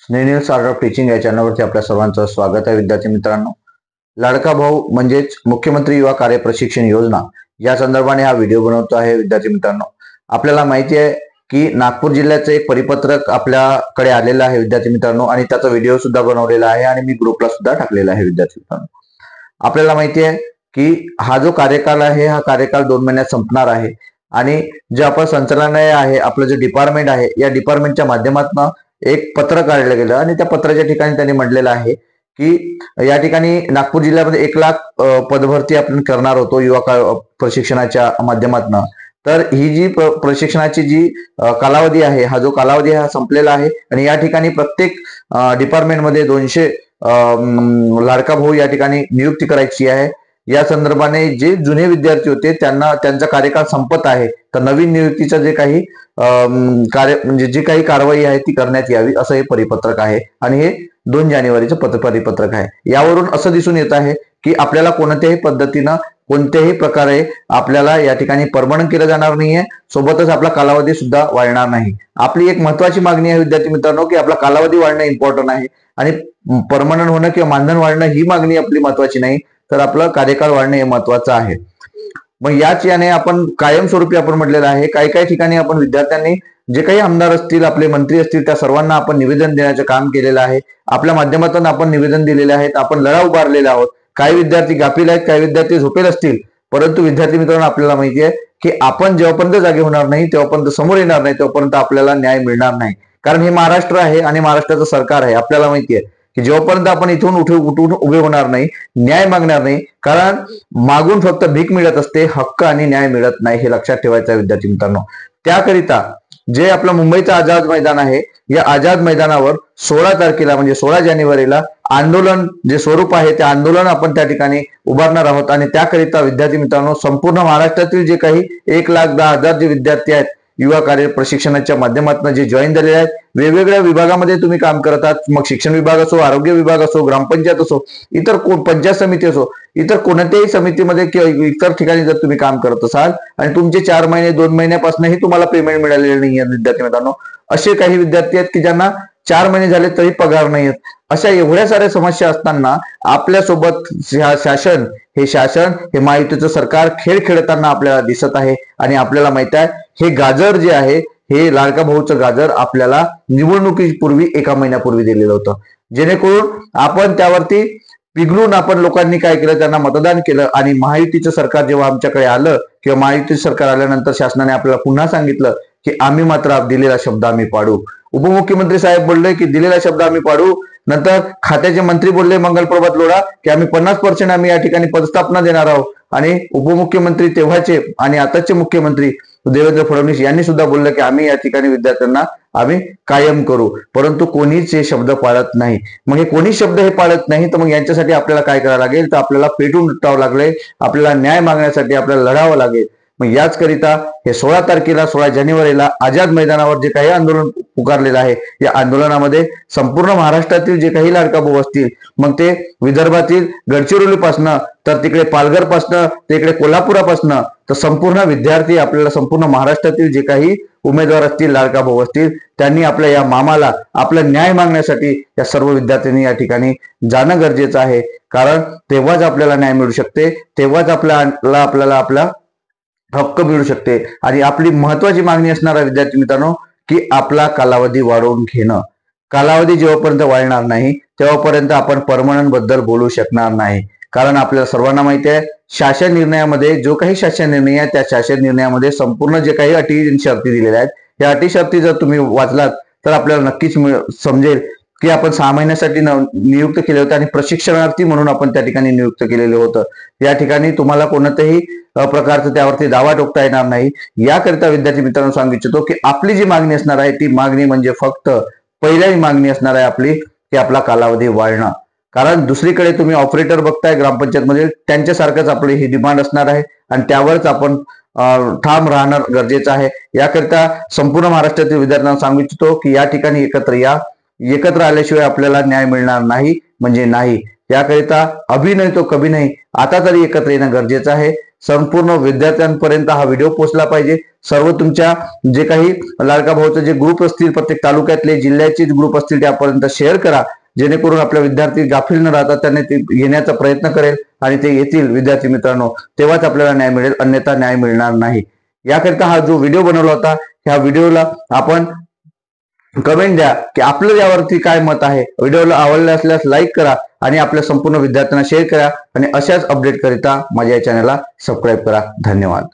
स्नेनिल art of teaching या चॅनलवरती आपल्या सर्वांचं स्वागत आहे. विद्यार्थी मित्रांनो, लाडका भाऊ म्हणजेच मुख्यमंत्री युवा कार्य प्रशिक्षण योजना या संदर्भाने हा व्हिडिओ बनवतो आहे. विद्यार्थी मित्रांनो, आपल्याला माहिती आहे की नागपूर जिल्ह्याचं एक परिपत्रक आपल्याकडे आलेलं आहे विद्यार्थी मित्रांनो, आणि त्याचा व्हिडिओ सुद्धा बनवलेला आहे आणि मी ग्रुपला सुद्धा टाकलेला आहे. विद्यार्थी मित्रांनो, आपल्याला माहिती आहे की हा जो कार्यकाल आहे हा कार्यकाल 2 महिन्यात संपणार आहे आणि जे आपण संचालनालय आहे, आपलं जे डिपार्टमेंट आहे, या डिपार्टमेंटच्या माध्यमातून एक पत्र काढलं गेलं आणि त्या पत्राच्या ठिकाणी त्यांनी म्हटलेलं आहे की या ठिकाणी नागपूर जिल्ह्यामध्ये 1,00,000 पदभरती आपण करणार होतो युवा प्रशिक्षणाच्या माध्यमातून. तर ही जी प्रशिक्षणाची जी कालावधी आहे, हा जो कालावधी हा संपलेला आहे आणि या ठिकाणी प्रत्येक डिपार्टमेंटमध्ये 200 लाडका भाऊ या ठिकाणी नियुक्ती करायची आहे. या संदर्भाने जे जुने विद्यार्थी होते त्यांना त्यांचा कार्यकाळ संपत आहे, तर नवीन नियुक्तीचं जे काही कार्य म्हणजे जी काही कारवाई आहे ती करण्यात यावी असं हे परिपत्रक आहे आणि हे 2 जानेवारीचं परिपत्रक आहे. यावरून असं दिसून येत आहे की आपल्याला कोणत्याही पद्धतीनं कोणत्याही प्रकारे आपल्याला या ठिकाणी परमनंट केलं जाणार नाहीये, सोबतच आपला कालावधी सुद्धा वाढणार नाही. आपली एक महत्वाची मागणी आहे विद्यार्थी मित्रांनो की आपला कालावधी वाढणं इम्पॉर्टंट आहे आणि परमनंट होणं किंवा मानधन वाढणं ही मागणी आपली महत्वाची नाही, तर आपलं कार्यकाळ वाढणं हे महत्वाचं आहे. मग याच याने आपण कायमस्वरूपी आपण म्हटलेलं आहे, काही ठिकाणी आपण विद्यार्थ्यांनी जे काही आमदार असतील, आपले मंत्री असतील, त्या सर्वांना आपण निवेदन देण्याचं काम केलेलं आहे. आपल्या माध्यमातून आपण निवेदन दिलेले आहेत, आपण लढा उभारलेले आहोत. काही विद्यार्थी गाफील आहेत, काही विद्यार्थी झोपेल असतील, परंतु विद्यार्थी मित्रांनो आपल्याला माहिती आहे की आपण जेव्हापर्यंत जागे होणार नाही, तेव्हापर्यंत समोर येणार नाही, तेव्हापर्यंत आपल्याला न्याय मिळणार नाही. कारण हे महाराष्ट्र आहे आणि महाराष्ट्राचं सरकार आहे. आपल्याला माहिती आहे की जेव्हापर्यंत आपण इथून उठून उभे होणार नाही, न्याय मागणार नाही, कारण मागून फक्त भीक मिळत असते, हक्क आणि न्याय मिळत नाही, हे लक्षात ठेवायचं आहे विद्यार्थी मित्रांनो. त्याकरिता जे आपलं मुंबईचं आझाद मैदान आहे, या आझाद मैदानावर 16 तारखेला म्हणजे 16 जानेवारीला आंदोलन जे स्वरूप आहे ते आंदोलन आपण त्या ठिकाणी उभारणार आहोत. आणि त्याकरिता विद्यार्थी मित्रांनो, संपूर्ण महाराष्ट्रातील जे काही 1,10,000 जे विद्यार्थी आहेत युवा कार्य प्रशिक्षणाच्या माध्यमातून जे जॉईन झालेले आहेत, वेगवेगळ्या विभागामध्ये तुम्ही काम करत आहात, मग शिक्षण विभाग असो, आरोग्य विभाग असो, ग्रामपंचायत असो, इतर पंचायत समिती असो, इतर कोणत्याही समितीमध्ये किंवा इतर ठिकाणी जर तुम्ही काम करत असाल आणि तुमचे 4 महिने 2 महिन्यापासूनही तुम्हाला पेमेंट मिळालेले नाही आहे विद्यार्थी मित्रांनो, असे काही विद्यार्थी आहेत की ज्यांना 4 महिने झाले तरी पगार नाही आहेत. अशा एवढ्या साऱ्या समस्या असताना आपल्यासोबत शासन हे महायुतीचं सरकार खेळ खेळताना आपल्याला दिसत आहे. आणि आपल्याला माहित आहे हे गाजर जे आहे, हे लाडका भाऊचं गाजर आपल्याला निवडणुकीपूर्वी 1 महिन्यापूर्वी दिलेलं होतं, जेणेकरून आपण त्यावरती पिघलून आपण लोकांनी काय केलं, त्यांना मतदान केलं. आणि महायुतीचं सरकार जेव्हा आमच्याकडे आलं किंवा महायुतीचं सरकार आल्यानंतर शासनाने आपल्याला पुन्हा सांगितलं की आम्ही मात्र दिलेला शब्द आम्ही पाडू. उपमुख्यमंत्री साहेब बोलले की दिलेला शब्द आम्ही पाडू. नंतर खात्याचे मंत्री बोलले मंगलप्रभात लोढा की आम्ही 50% आम्ही या ठिकाणी पदस्थापना देणार आहोत. आणि उपमुख्यमंत्री तेव्हाचे आणि आताचे मुख्यमंत्री देवेंद्र फडणवीस यांनी सुद्धा बोललं की आम्ही या ठिकाणी विद्यार्थ्यांना आम्ही कायम करू. परंतु कोणीच हे शब्द पाळत नाही. मग हे कोणी शब्द हे पाळत नाही, तर मग यांच्यासाठी आपल्याला काय करावं लागेल, तर आपल्याला पेटून उठावं लागले, आपल्याला न्याय मागण्यासाठी आपल्याला लढावं लागेल. मग याच करिता हे 16 तारखेला 16 जानेवारीला आझाद मैदानावर जे काही आंदोलन पुकारलेलं आहे, या आंदोलनामध्ये संपूर्ण महाराष्ट्रातील जे काही लाडका भाऊ असतील, मग ते विदर्भातील गडचिरोलीपासनं तर तिकडे पालघरपासनं ते इकडे कोल्हापुरापासनं, तर संपूर्ण विद्यार्थी आपल्याला संपूर्ण महाराष्ट्रातील जे काही उमेदवार असतील, लाडका भाऊ असतील, त्यांनी आपल्या या मामाला आपला न्याय मागण्यासाठी या सर्व विद्यार्थ्यांनी या ठिकाणी जाणं गरजेचं आहे. कारण तेव्हाच आपल्याला न्याय मिळू शकते, तेव्हाच आपल्याला आपला हक्क मिळू शकते. आणि आपली महत्वाची मागणी असणार आहे विद्यार्थी मित्रांनो की आपला कालावधी वाढवून घेणं. कालावधी जेव्हापर्यंत वाढणार नाही तेव्हापर्यंत आपण परमनंट बद्दल बोलू शकणार नाही. कारण आपल्याला सर्वांना माहिती आहे शासन निर्णयामध्ये जो काही शासन निर्णय आहे, त्या शासन निर्णयामध्ये संपूर्ण जे काही अटी शर्ती दिलेल्या आहेत, या अटी शर्ती जर तुम्ही वाचलात तर आपल्याला नक्कीच समजेल की आपण 6 महिन्यासाठी नियुक्त केले होते आणि प्रशिक्षणार्थी म्हणून आपण त्या ठिकाणी नियुक्त केलेलं होतं. या ठिकाणी तुम्हाला कोणत्याही प्रकारचं त्यावरती दावा ठोकता येणार नाही. याकरिता विद्यार्थी मित्रांनो सांगू इच्छितो की आपली जी मागणी असणार आहे ती मागणी म्हणजे फक्त पहिली मागणी असणार आहे आपली की आपला कालावधी वाढणं. कारण दुसरीकडे तुम्ही ऑपरेटर बघताय ग्रामपंचायत मध्ये, त्यांच्यासारखंच आपली ही डिमांड असणार आहे आणि त्यावरच आपण ठाम राहणं गरजेचं आहे. याकरिता संपूर्ण महाराष्ट्रातील विद्यार्थ्यांना सांगू इच्छितो की या ठिकाणी एकत्र या. एकत्र आल्याशिवाय आपल्याला न्याय मिळणार नाही म्हणजे नाही. याकरिता अभी नाही तो कभी नाही, आता तरी एकत्र येणं गरजेचं आहे. संपूर्ण विद्यार्थ्यांपर्यंत हा व्हिडिओ पोहोचला पाहिजे. सर्व तुमच्या जे काही लाडका भाऊचे जे ग्रुप असतील, प्रत्येक तालुक्यातले जिल्ह्याचे ग्रुप असतील त्यापर्यंत शेअर करा, जेणेकरून आपल्या विद्यार्थी गाफील न राहता त्यांनी ते घेण्याचा प्रयत्न करेल आणि ते येतील विद्यार्थी मित्रांनो, तेव्हाच आपल्याला न्याय मिळेल, अन्यथा न्याय मिळणार नाही. याकरिता हा जो व्हिडिओ बनवला होता, ह्या व्हिडिओला आपण कमेंट द्या की आपलं यावरती काय मत आहे. व्हिडिओला आवडला असल्यास लाईक करा आणि आपल्या संपूर्ण विद्यार्थ्यांना शेअर करा आणि अशाच अपडेट करिता माझ्या या चॅनलला सबस्क्राईब करा. धन्यवाद.